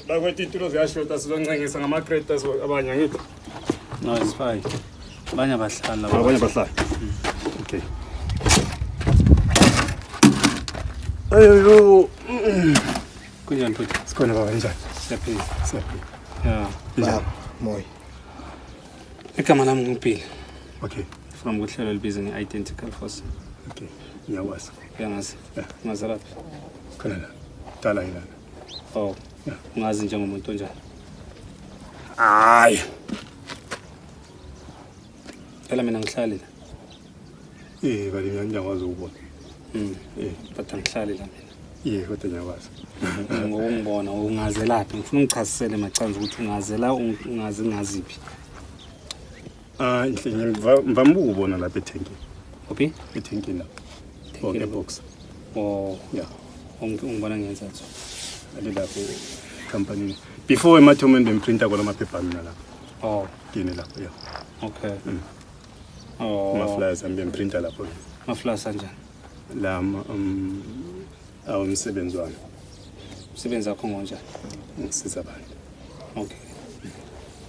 Bakwethu itulo ziyashota sizoncengisa ngama-craters abanye angithi. No, it's fine. Abanye abahlala. Abanye bahlala. Okay. Ayo. Kunjani futhi? Sikhona baba njani? Siyaphila. Siyaphila. Yeah. Njani? Mooi. Igama lami nguMpili. Okay. From kuhlelo elibizwa nge-Identical Force. Okay. Ngiyawazi. Uyangazi? Ngazi lapha. Khona la. Dala yilana. Oh. Ungazi njengomuntu onjani? Hayi. Phela mina ngihlali la. Bali ngiyakwazi ukubona. But angihlali la mina. Kodwa ngiyawazi. Ngokungibona ungaze laphi ngifuna ungichazisele macanza ukuthi ungazela ungazi ngaziphi. Ngivamba ukubona lapha ethenkini. Uphi? Ethenkini lapha. Okay, box. Oh, yeah. Ungibona ngenzathu. Ali lapho company. Before emathomeni imprinter kona amaphepha mina lapha. Oh, kini lapho yeah. Okay. Oh. Ma-flyers ambe imprinter lapho. Ma-flyers kanjani? La awumsebenzi wami. Umsebenzi wakho ngonjani? Ngisiza abantu. Okay.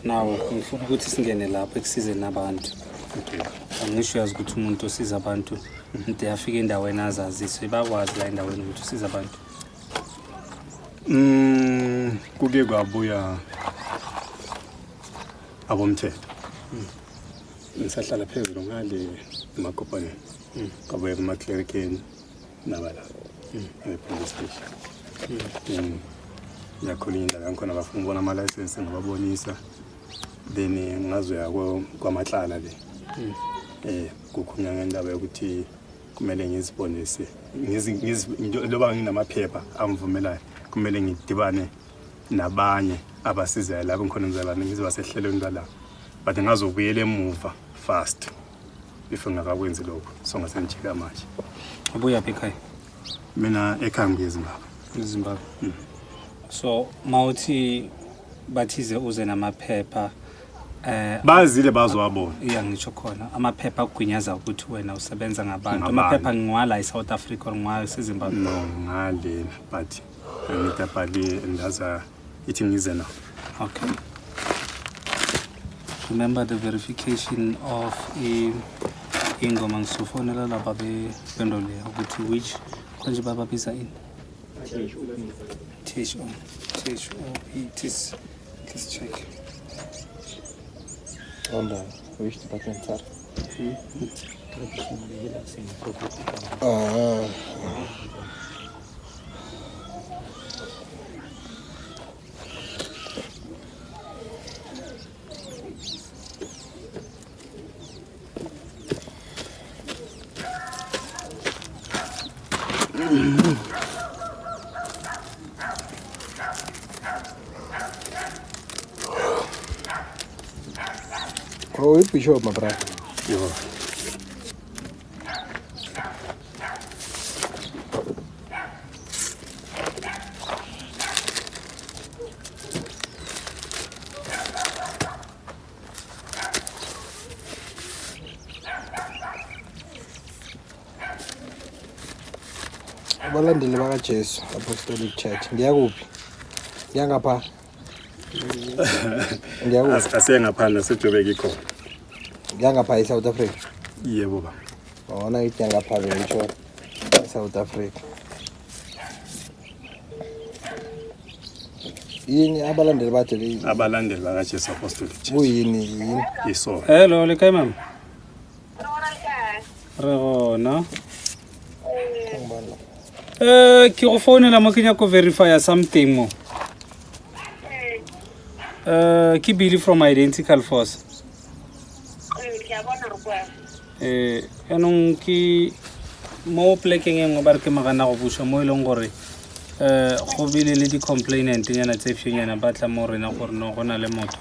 Now ngifuna ukuthi singene lapho ekusizeni nabantu. Okay. Angisho yazi ukuthi umuntu osiza abantu into yafika endaweni azaziswe bakwazi la endaweni ukuthi usiza abantu. Kuke kwabuya abomthetho. Ngisahlala phezulu ngale emakopane. Kwabuya kuma-clericeni nabala. Police station. Yakholinda ngakhona bafuna ukubona ama-license ngababonisa. Then ngazoya kwamahlala le. Kukhulunywa ngendaba yokuthi kumele ngizibonise. Ngizoba nginamaphepha amvumelayo. Kumele ngidibane nabanye abasizayo lapho ngikhona ngizalana ngizoba sehlelweni lala. But ngazobuyela emuva fast. If ngakakwenzi lokho so ngasengijika manje. Ubuya phi ekhaya? Mina ekhaya ngiyizimbabwe. Zimbabwe. So mawuthi bathize uze namaphepha bazile bazowabona. Yeah, ngisho khona amaphepha akugwinyaza ukuthi wena usebenza ngabantu. Amaphepha ngwala eSouth Africa or ngwala eZimbabwe? No, ngale but ngitapali ndaza ithi ngize na. Okay. Remember the verification of ingoma ngisufonela laba bependole ukuthi which konje baba biza in THO it is. Let's check. Onda, which department are? Oh, it be short, my brother. Yo. Abalandeli bakaJesu Apostolic Church. Ngiyakuphi? Ngiyangapha. Ngiyakuphi? Asengaphandle sejobeka ikhona. Ngiyangapha eSouth Africa. Yebo baba. Wona ithi ngapha ngisho eSouth Africa. Yini abalandeli bathe leyi? Abalandeli bakaJesu Apostolic Church. Kuyini? Iso. Hello, le kae mama? Re gona. Ke go founela mo ke nya go verify something mo. Ke Billy from Identical Force. Anong ke mo plekeng e nngwe ba re ke magana go buša mo e leng gore go bile le di-complainant nyana tse fengnyana ba tla mo rena gore no go na le motho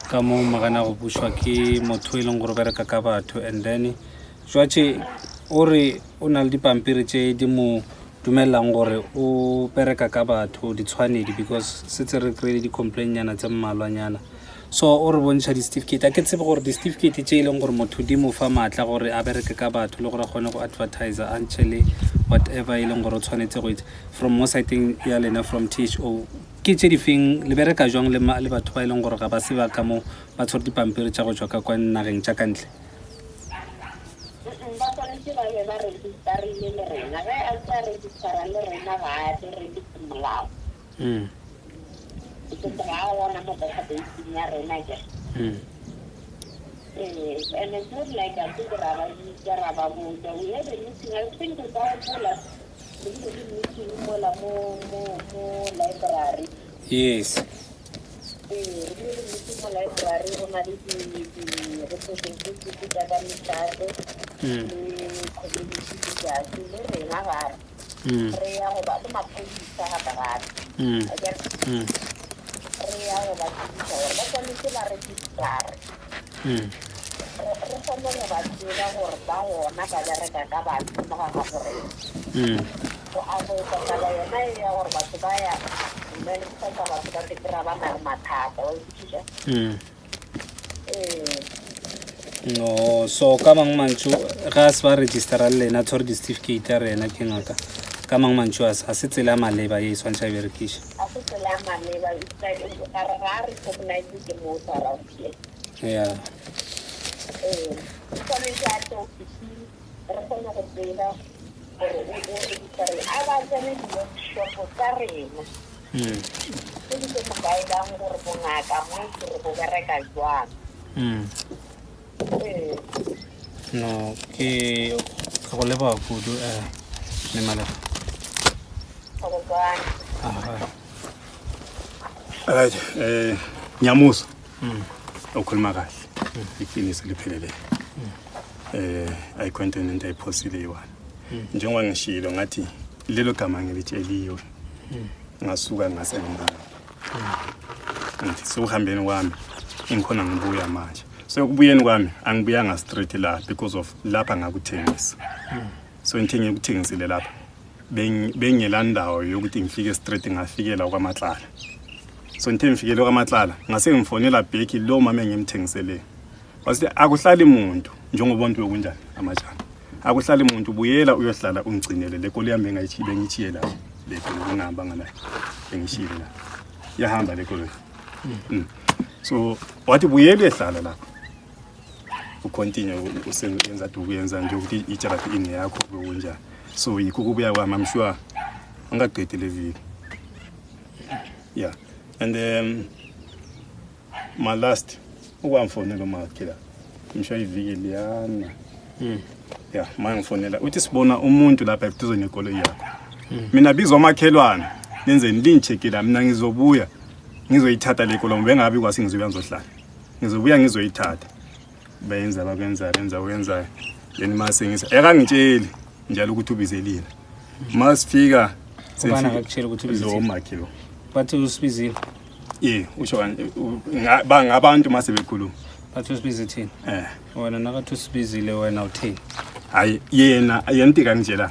ka mo magana go bušwa ke motho e leng gore bereka ka batho and then jwatše o re o na le dipampiri tše di mo dumellang gore o bereka ka batho ditshwanedi because setse re kry-ile di-complain nyana tse mmalwanyana so o re bontšha di-certificate a ke tsebe gore di-certificate tše e leng gore motho di mo fa maatla gore a bereke ka batho le gore a kgone go advertise a ntšhe le whatever e leng gore o tshwanetse go itse from mo siteng ya lena from THO ke tše di feng le bereka jwang le batho ba e leng gore ga ba se ba ka mo ba tshwere dipampiri tša go tswa ka kwa nageng tša kantle ba tshwanetse ba be ba registarile le rena ge a sa registara le rena ga a di register molao ke ga a bona mo databaseng ya rena ke and it's not like I think Raba we had a meeting. I think about meeting more library. Yes. Meeting library on the representative of the re kgone go ba tseba gore ba gona ba bereka ka batho mo ga gore go avoida taba yona e ya gore batho ba ya mme le ka batho ba tekra ba na le mathata o itse no so ka mang mantšu ga se ba registera le lena tshware di-certificate ya rena ke ngaka ka mang mantšu a se tsela maleba ye e swantšha berekiša a se tsela maleba ga re recognize ke mo around here yeah tshwanetse a tlo ofising re kgone go tseba gore a ba tsene di-workshopo tsa rena tse di tse mo guidang gore bongaka mo gore bo bereka jwang no ke go leba kudu le maleba go bana right Nyamuso ukhuluma kahle iqiniso liphelele ayikhontent into ayiphosile yiwani njengoba ngishilo ngathi lelo gama ngilitsheliwe ngasuka ngasemba ngithi sohambeni kwami ingikhona ngibuya manje so kubuyeni kwami angibuyanga straight la because of lapha ngakuthengisa so ngithenga ukuthengisile lapha bengelandawo yokuthi ngifike straight ngafikela kwaMatlala so ngithe ngifikele kwaMatlala ngase ngifonela Becky lo mama engimthengisele wasithi akuhlali umuntu njengoba bonke bekunjani amajana akuhlali umuntu ubuyela uyohlala ungcinele le kolo yami bengichiye la le kolo ngihamba ngala bengishile la yahamba le kolo so wathi buyela ehlala lapha ucontinue usenza ukuyenza nje ukuthi itherapy ini yakho bekunjani so yikho kubuya kwami I'm sure angaqedi le viki yeah and my last ukwamfonela makhela ngisho iviki liyana yeah mangifonela uthi sibona umuntu lapha eduze nekolo yakho mina bizwa makhelwana nenzeni lincheckela mina ngizobuya ngizoyithatha le kolo bengabi kwasi ngizobuya ngizohlala ngizobuya ngizoyithatha bayenza bakwenza wenza yeni masengisa ekangitsheli njalo ukuthi ubizelile masifika ubana akutshela ukuthi ubizile lo makhelo bathi usibizile usho bangabantu mase bekhuluma bathi usibize thini wena nakathi usibizile wena uthini hayi yena ayentika nje la